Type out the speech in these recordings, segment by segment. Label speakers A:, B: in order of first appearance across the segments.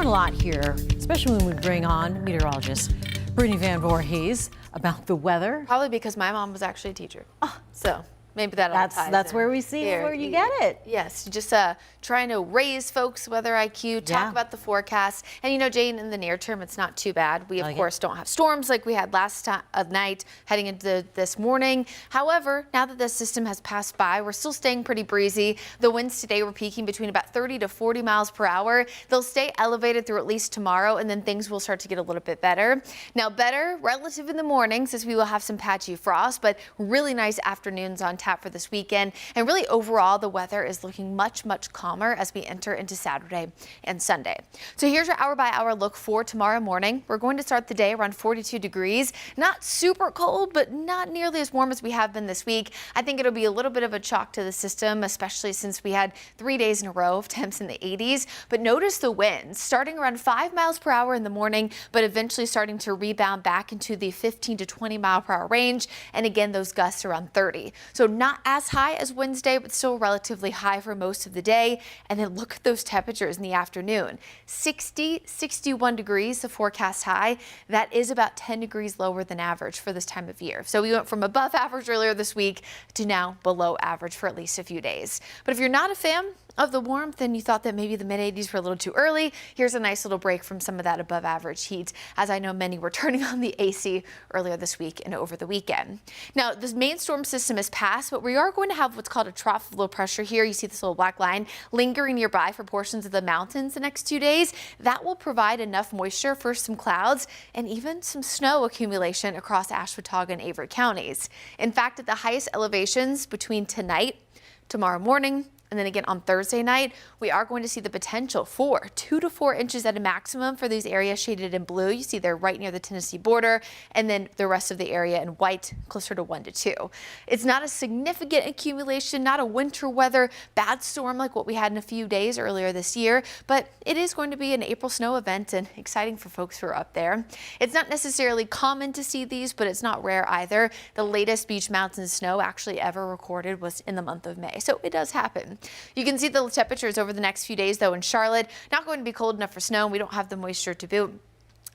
A: learn a lot here, especially when we bring on meteorologist Brittany Van Voorhees about the weather.
B: Probably because my mom was actually a teacher. So maybe that's
A: where we see where you get it.
B: Yes, just trying to raise folks' weather IQ, talk about the forecast. And you know, Jane, in the near term, it's not too bad. We, of course, don't have storms like we had last night heading into this morning. However, now that this system has passed by, we're still staying pretty breezy. The winds today were peaking between about 30 to 40 miles per hour. They'll stay elevated through at least tomorrow, and then things will start to get a little bit better. Now, better relative in the mornings as we will have some patchy frost, but really nice afternoons on tap for this weekend. And really overall, the weather is looking much calmer as we enter into Saturday and Sunday. So here's your hour by hour look for tomorrow morning. We're going to start the day around 42 degrees. Not super cold, but not nearly as warm as we have been this week. I think it'll be a little bit of a shock to the system, especially since we had 3 days in a row of temps in the 80s. But notice the winds starting around 5 miles per hour in the morning, but eventually starting to rebound back into the 15 to 20 mile per hour range. And again, those gusts around 30. So not as high as Wednesday, but still relatively high for most of the day. And then look at those temperatures in the afternoon. 60, 61 degrees, the forecast high. That is about 10 degrees lower than average for this time of year. So we went from above average earlier this week to now below average for at least a few days. But if you're not a fan of the warmth and you thought that maybe the mid-80s were a little too early, here's a nice little break from some of that above average heat, as I know many were turning on the AC earlier this week and over the weekend. Now, this main storm system is passed, but we are going to have what's called a trough of low pressure here. You see this little black line lingering nearby for portions of the mountains the next 2 days. That will provide enough moisture for some clouds and even some snow accumulation across Ashwaubenon and Avery counties. In fact, at the highest elevations between tonight, tomorrow morning, and then again on Thursday night, we are going to see the potential for 2 to 4 inches at a maximum for these areas shaded in blue. You see they're right near the Tennessee border, and then the rest of the area in white closer to 1 to 2. It's not a significant accumulation, not a winter weather bad storm like what we had in a few days earlier this year, but it is going to be an April snow event and exciting for folks who are up there. It's not necessarily common to see these, but it's not rare either. The latest Beach Mountain snow actually ever recorded was in the month of May, so it does happen. You can see the temperatures over the next few days, though, in Charlotte. Not going to be cold enough for snow. We don't have the moisture to boot.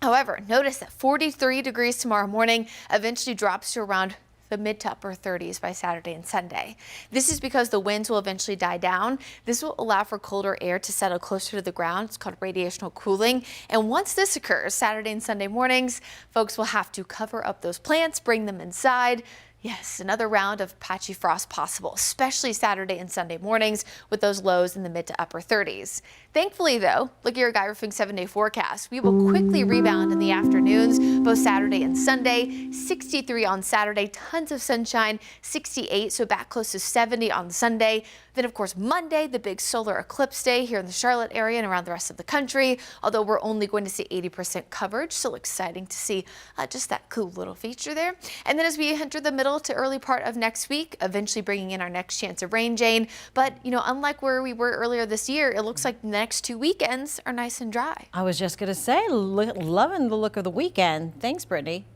B: However, notice that 43 degrees tomorrow morning eventually drops to around the mid to upper 30s by Saturday and Sunday. This is because the winds will eventually die down. This will allow for colder air to settle closer to the ground. It's called radiational cooling. And once this occurs, Saturday and Sunday mornings, folks will have to cover up those plants, bring them inside. Yes, another round of patchy frost possible, especially Saturday and Sunday mornings with those lows in the mid to upper 30s. Thankfully, though, look at your Guy Roofing 7-day forecast. We will quickly rebound in the afternoons, both Saturday and Sunday. 63 on Saturday, tons of sunshine, 68, so back close to 70 on Sunday. Then, of course, Monday, the big solar eclipse day here in the Charlotte area and around the rest of the country, although we're only going to see 80% coverage. Still exciting to see just that cool little feature there. And then as we enter the middle to early part of next week, eventually bringing in our next chance of rain, Jane. But, you know, unlike where we were earlier this year, it looks like the next 2 weekends are nice and dry.
A: I was just going to say, loving the look of the weekend. Thanks, Brittany.